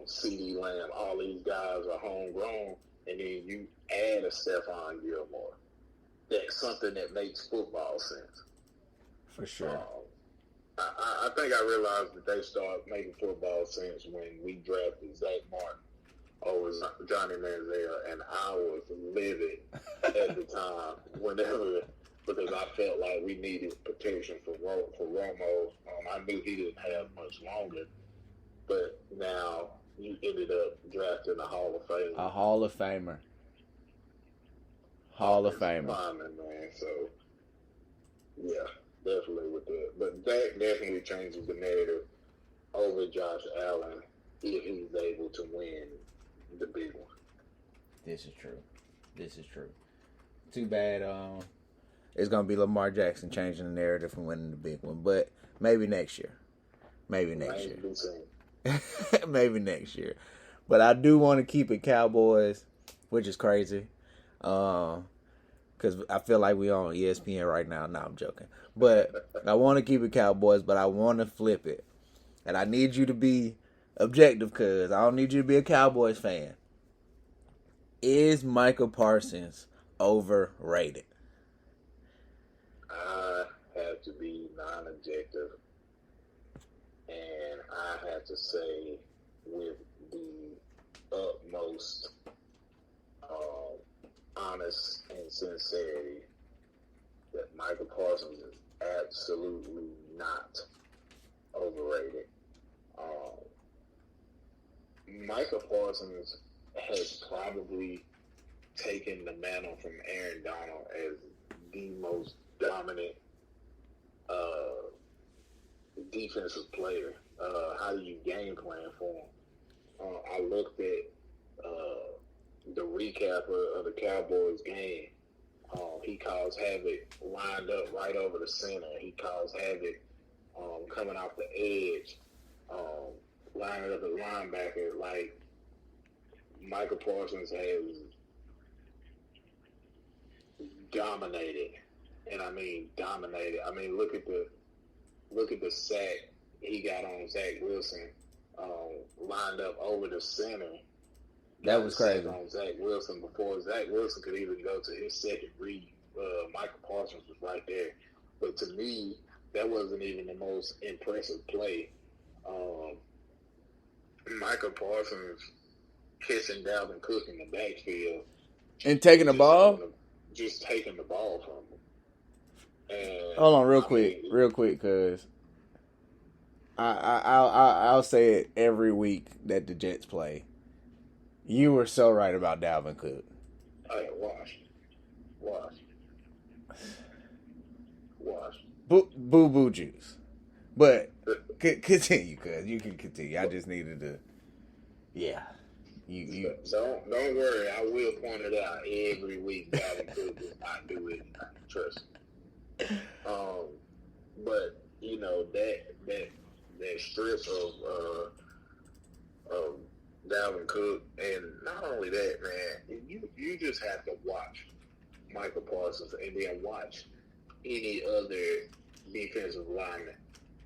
CeeDee Lamb. All these guys are homegrown, and then you add a Stephon Gilmore. That's something that makes football sense. For sure. I think I realized that they started making football sense when we drafted Zach Martin over Johnny Manziel, and I was livid at the time because I felt like we needed protection for Romo. I knew he didn't have much longer, but now you ended up drafting a Hall of Famer. A Hall of Famer. Hall of Famer. Lineman, man. So, yeah, definitely with that. But that definitely changes the narrative over Josh Allen if he's able to win the big one. This is true. Too bad it's going to be Lamar Jackson changing the narrative from winning the big one. But maybe next year. Maybe next year. But I do want to keep it Cowboys, which is crazy. Because I feel like we on ESPN right now. No, I'm joking. But I want to keep it Cowboys, but I want to flip it. And I need you to be objective because I don't need you to be a Cowboys fan. Is Micah Parsons overrated? I have to be non-objective, and I have to say with the utmost honest and sincerity that Micah Parsons is absolutely not overrated. Micah Parsons has probably taken the mantle from Aaron Donald as the most dominant defensive player. How do you game plan for him? I looked at the recap of the Cowboys game. He caused havoc lined up right over the center. He caused havoc coming off the edge, lining up a linebacker. Like, Micah Parsons has dominated, and I mean dominated. I mean, look at the sack he got on Zach Wilson, lined up over the center. That was crazy. On Zach Wilson before Zach Wilson could even go to his second read. Micah Parsons was right there. But to me, that wasn't even the most impressive play. Micah Parsons catching Dalvin Cook in the backfield. And taking the ball? Just taking the ball from him. And, hold on real quick, because I'll say it every week that the Jets play. You were so right about Dalvin Cook. Hey, watch. Boo juice. But continue, cuz you can continue. I just needed to. Yeah. You. Don't worry. I will point it out every week. Dalvin Cook does not do it. Trust me. But you know that strip of Dalvin Cook, and not only that, man, you just have to watch Micah Parsons and then watch any other defensive lineman.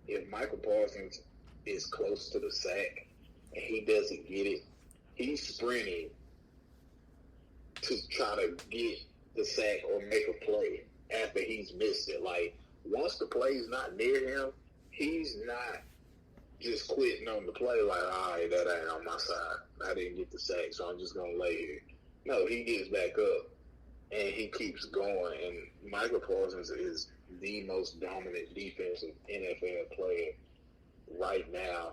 If Micah Parsons is close to the sack and he doesn't get it, he's sprinting to try to get the sack or make a play after he's missed it. Like, once the play's not near him, he's not just quitting on the play like, all right, that ain't on my side. I didn't get the sack, so I'm just going to lay here. No, he gets back up, and he keeps going. And Micah Parsons is the most dominant defensive NFL player right now.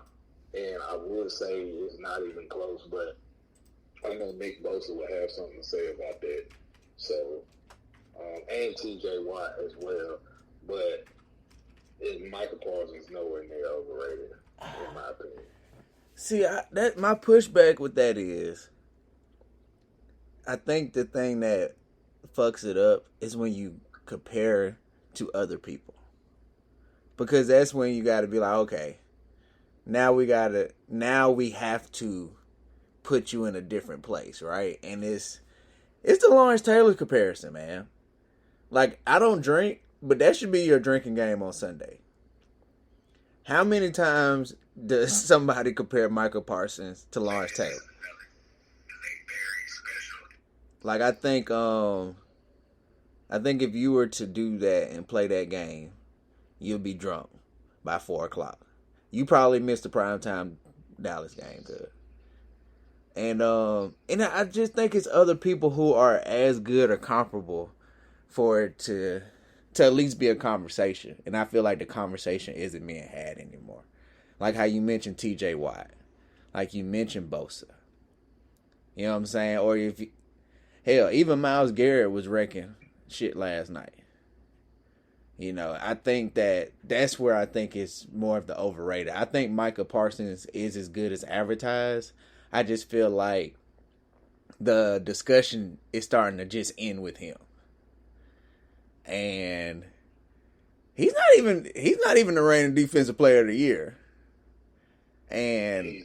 And I would say it's not even close, but I know Nick Bosa will have something to say about that. So, and T.J. Watt as well. But Micah Parsons nowhere near overrated, in my opinion. See, my pushback with that is, I think the thing that fucks it up is when you compare to other people, because that's when you got to be like, okay, now we have to put you in a different place, right? And it's the Lawrence Taylor comparison, man. Like, I don't drink, but that should be your drinking game on Sunday. How many times does somebody compare Micah Parsons to Lawrence Taylor? Like, I think if you were to do that and play that game, you'll be drunk by 4 o'clock. You probably missed the primetime Dallas game, good. And I just think it's other people who are as good or comparable for it to at least be a conversation. And I feel like the conversation isn't being had anymore. Like how you mentioned T.J. Watt. Like you mentioned Bosa. You know what I'm saying? Or hell, even Myles Garrett was wrecking shit last night. You know, I think that's where I think it's more of the overrated. I think Micah Parsons is as good as advertised. I just feel like the discussion is starting to just end with him. And he's not even the reigning defensive player of the year. And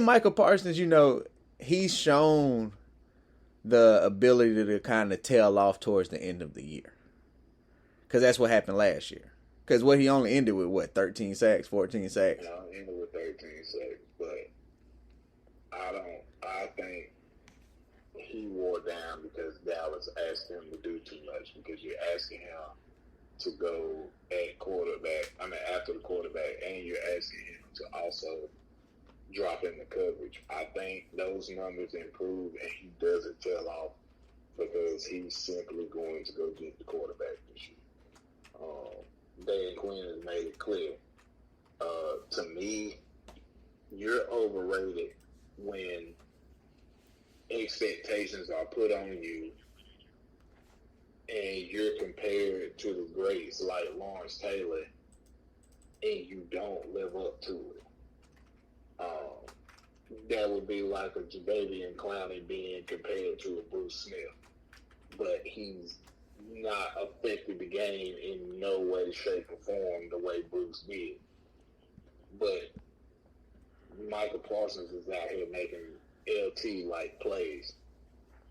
Micah Parsons, you know, he's shown the ability to kind of tail off towards the end of the year. Because that's what happened last year. Because he only ended with 13 sacks, 14 sacks? No, ended with 13 sacks, but I think he wore down because Dallas asked him to do too much, because you're asking him to go at quarterback, after the quarterback, and you're asking him to also drop in the coverage. I think those numbers improve, and he doesn't tail off because he's simply going to go get the quarterback this year. Dan Quinn has made it clear. To me, you're overrated when expectations are put on you and you're compared to the greats like Lawrence Taylor and you don't live up to it. That would be like a Jadeveon Clowney being compared to a Bruce Smith. But he's not affected the game in no way, shape, or form the way Bruce did. But Micah Parsons is out here making LT-like plays.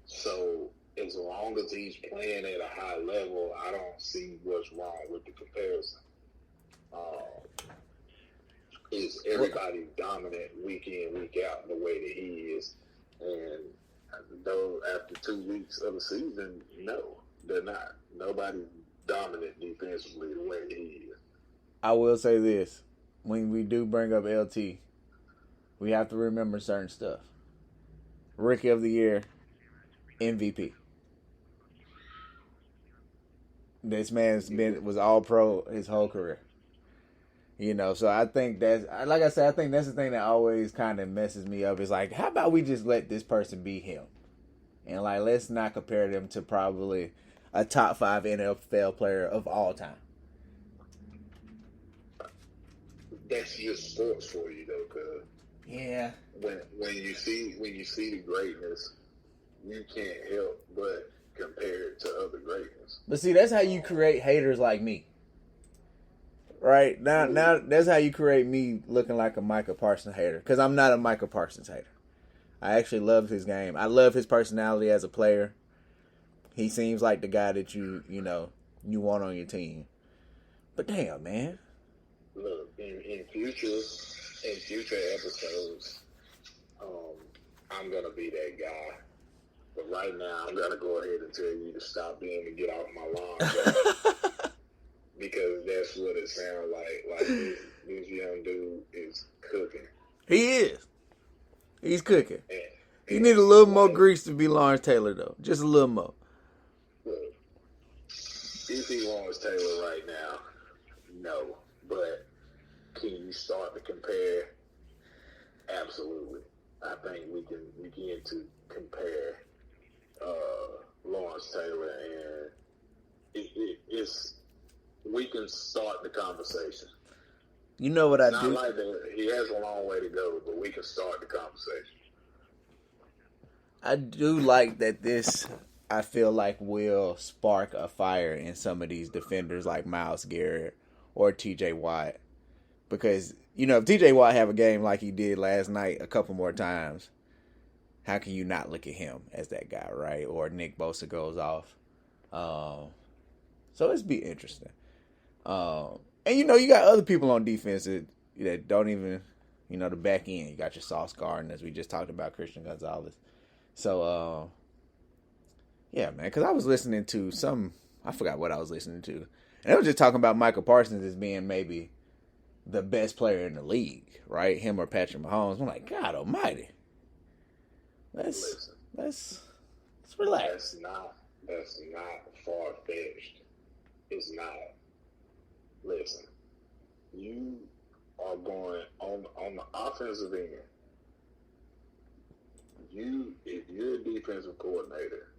So as long as he's playing at a high level, I don't see what's wrong with the comparison. Is everybody dominant week in, week out the way that he is? And though after 2 weeks of the season, no, they're not. Nobody's dominant defensively the way that he is. I will say this. When we do bring up LT, we have to remember certain stuff. Rookie of the Year, MVP. This man's was all pro his whole career. You know, so I think that's, like I said, I think that's the thing that always kind of messes me up. Is like, how about we just let this person be him? And like, let's not compare them to probably a top 5 NFL player of all time. That's just sports for you, though, cuz. Yeah. When you see the greatness, you can't help but compare it to other greatness. But see, that's how you create haters like me. Right? Now that's how you create me looking like a Micah Parsons hater. Because I'm not a Micah Parsons hater. I actually love his game. I love his personality as a player. He seems like the guy that you want on your team. But damn, man. Look, in future episodes, I'm gonna be that guy. But right now, I'm gonna go ahead and tell you to stop being to get off my lawn. Because that's what it sounds like. Like this young dude is cooking. He is. He's cooking. He need a little more grease to be Lawrence Taylor, though. Just a little more. Look, is he Lawrence Taylor right now? No. But can you start to compare? Absolutely. I think we can begin to compare Lawrence Taylor, and it's we can start the conversation. You know what I do? Not like that. He has a long way to go, but we can start the conversation. I do like that this, I feel like, will spark a fire in some of these defenders like Myles Garrett or TJ Watt. Because, if TJ Watt have a game like he did last night a couple more times, how can you not look at him as that guy, right? Or Nick Bosa goes off. So it's be interesting. And you got other people on defense that don't even, the back end. You got your Sauce Gardner, as we just talked about, Christian Gonzalez. So, yeah, man, because I was listening to I forgot what I was listening to. And I was just talking about Micah Parsons as being maybe the best player in the league, right? Him or Patrick Mahomes. I'm like, God almighty. Let's relax. That's not far-fetched. It's not. Listen, you are going on the offensive end. If you're a defensive coordinator,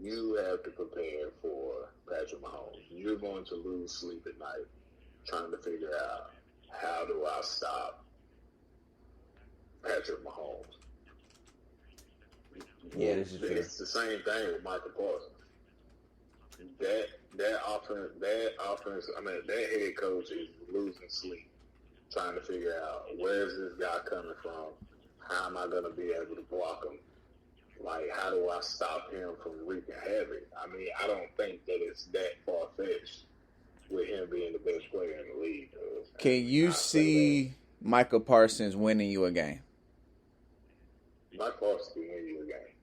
you have to prepare for Patrick Mahomes. You're going to lose sleep at night trying to figure out, how do I stop Patrick Mahomes? Yeah, this is true. It's the same thing with Micah Parsons. That offense, that head coach is losing sleep, trying to figure out, where's this guy coming from? How am I going to be able to block him? Like, how do I stop him from wreaking havoc? I don't think that it's that far-fetched with him being the best player in the league. Can you see Micah Parsons winning you a game? Mike Parsons can win you a game.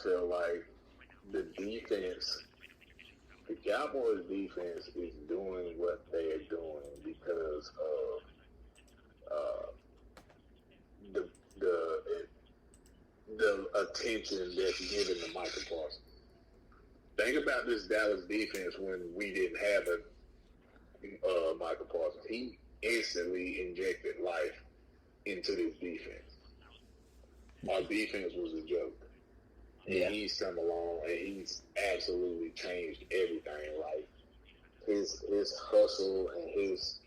feel like the Cowboys defense is doing what they are doing because of the attention that's given to Micah Parson. Think about this Dallas defense when we didn't have Micah Parsons. He instantly injected life into this defense. Our defense was a joke. And he's come along and he's absolutely changed everything. Like his hustle and his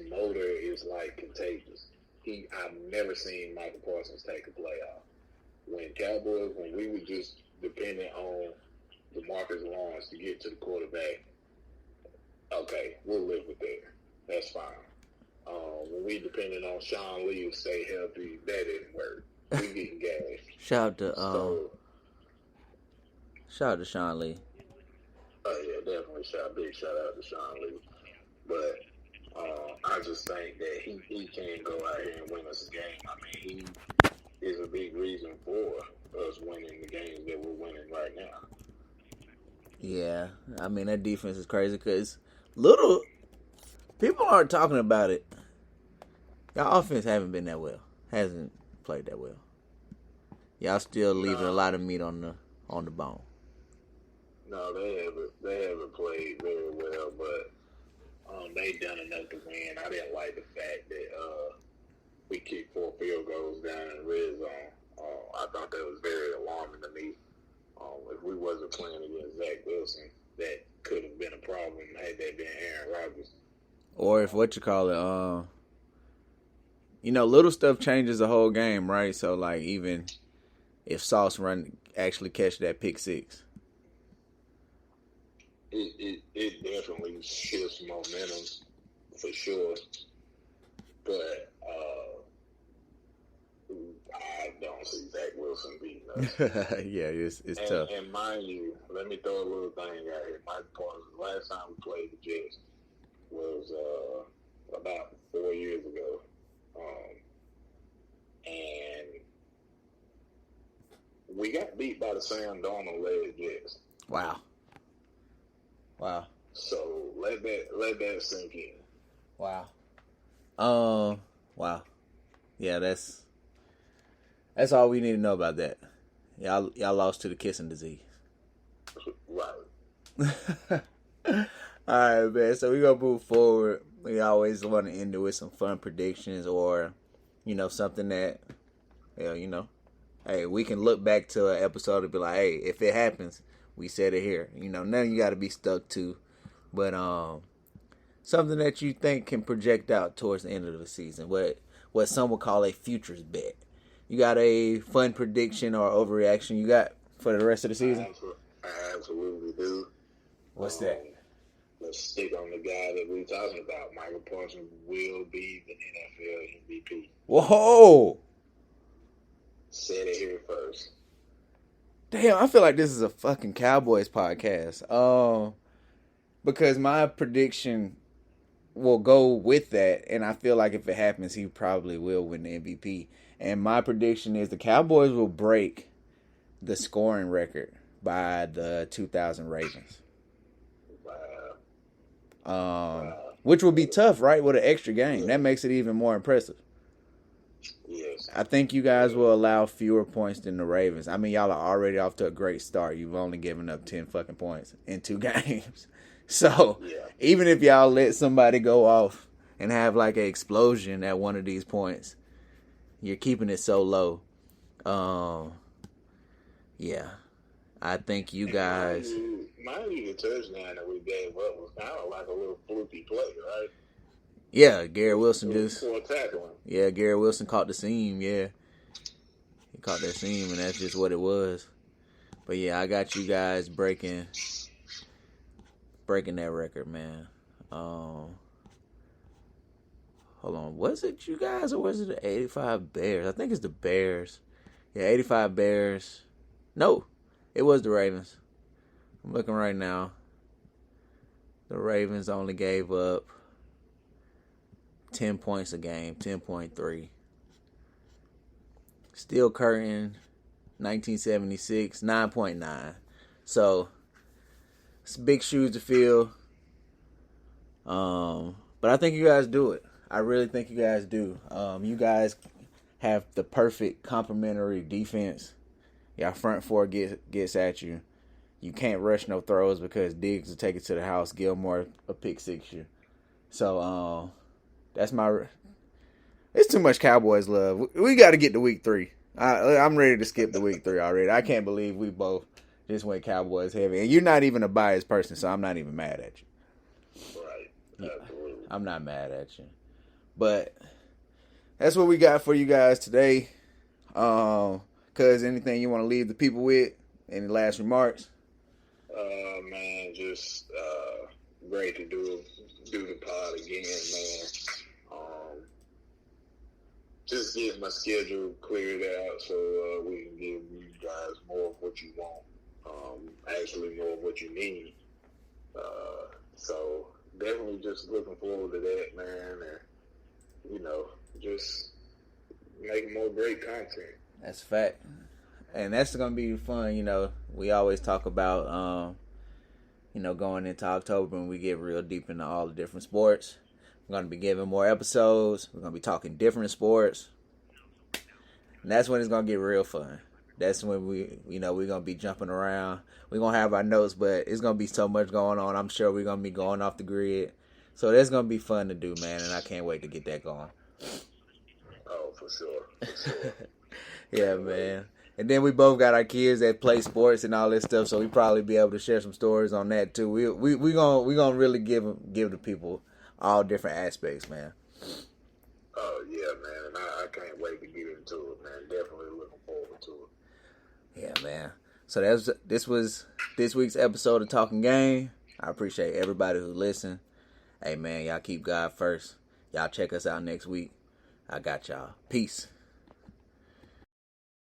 motor is like contagious. I've never seen Michael Parsons take a playoff. When we were just dependent on DeMarcus Lawrence to get to the quarterback, okay, we'll live with that. That's fine. When we depended on Sean Lee to stay healthy, that didn't work. We getting gashed. Shout out to Sean Lee. Oh yeah, definitely big shout out to Sean Lee. But I just think that he can go out here and win us a game. I mean, he is a big reason for us winning the games that we're winning right now. Yeah, I mean, that defense is crazy because people aren't talking about it. Y'all offense hasn't been that well. Hasn't played that well. Y'all still leaving a lot of meat on the bone. No, they haven't played very well, but they done enough to win. I didn't like the fact that we kicked 4 field goals down in the red zone. I thought that was very alarming to me. If we wasn't playing against Zach Wilson, that could have been a problem had that been Aaron Rodgers. Or if little stuff changes the whole game, right? So, like, even if Sauce actually catch that pick six. It definitely shifts momentum for sure. But I don't see Zach Wilson beating us. Yeah, it's tough. And mind you, let me throw a little thing out here. Mike Parsons, last time we played the Jets was about 4 years ago. And we got beat by the Sam Darnold-led Jets. Wow. So let that sink in. Wow. Wow. Yeah, that's all we need to know about that. Y'all lost to the kissing disease. Right. All right, man. So we're gonna move forward. We always want to end it with some fun predictions or, something that, hey, we can look back to an episode and be like, hey, if it happens, we said it here. Nothing you got to be stuck to, but something that you think can project out towards the end of the season. What some would call a futures bet. You got a fun prediction or overreaction you got for the rest of the season? I absolutely do. What's that? Let's stick on the guy that we're talking about. Michael Parsons will be the NFL MVP. Whoa! Said it here first. Damn, I feel like this is a fucking Cowboys podcast. Because my prediction will go with that, and I feel like if it happens, he probably will win the MVP. And my prediction is the Cowboys will break the scoring record by the 2000 Ravens. Which will be tough, right? With an extra game. That makes it even more impressive. Yes. I think you guys will allow fewer points than the Ravens. I mean, y'all are already off to a great start. You've only given up 10 fucking points in 2 games. So, even if y'all let somebody go off and have like an explosion at one of these points, you're keeping it so low. Yeah. I think you guys... Mind you, the touchdown that we gave up was kind of like a little fluky play, right? Yeah, Garrett Wilson Garrett Wilson caught the seam, yeah. He caught that seam, and that's just what it was. But yeah, I got you guys breaking that record, man. Hold on. Was it you guys or was it the 85 Bears? I think it's the Bears. Yeah, 85 Bears. No, it was the Ravens. I'm looking right now. The Ravens only gave up 10 points a game, 10.3. Steel curtain 1976, 9.9. So it's big shoes to fill. But I think you guys do it. I really think you guys do. You guys have the perfect complementary defense. Y'all front four gets at you. You can't rush no throws because Diggs will take it to the house. Gilmore a pick six you. So that's my. It's too much Cowboys love. We got to get to week 3. I'm ready to skip the week 3 already. I can't believe we both just went Cowboys heavy, and you're not even a biased person, so I'm not even mad at you. Right. Absolutely. I'm not mad at you, but that's what we got for you guys today. Cause anything you want to leave the people with? Any last remarks? Man, just great to do the pod again, man. Just get my schedule cleared out so we can give you guys more of what you want. Actually, more of what you need. So definitely just looking forward to that, man, and just making more great content. That's a fact. And that's going to be fun. We always talk about, going into October when we get real deep into all the different sports. We're going to be giving more episodes. We're going to be talking different sports. And that's when it's going to get real fun. That's when we're going to be jumping around. We're going to have our notes, but it's going to be so much going on. I'm sure we're going to be going off the grid. So that's going to be fun to do, man, and I can't wait to get that going. Oh, for sure. Yeah, man. And then we both got our kids that play sports and all this stuff, so we probably be able to share some stories on that too. We gonna really give the people all different aspects, man. Oh yeah, man, and I can't wait to get into it, man. Definitely looking forward to it. Yeah, man. So this was this week's episode of Talking Game. I appreciate everybody who listened. Hey, man, y'all keep God first. Y'all check us out next week. I got y'all. Peace.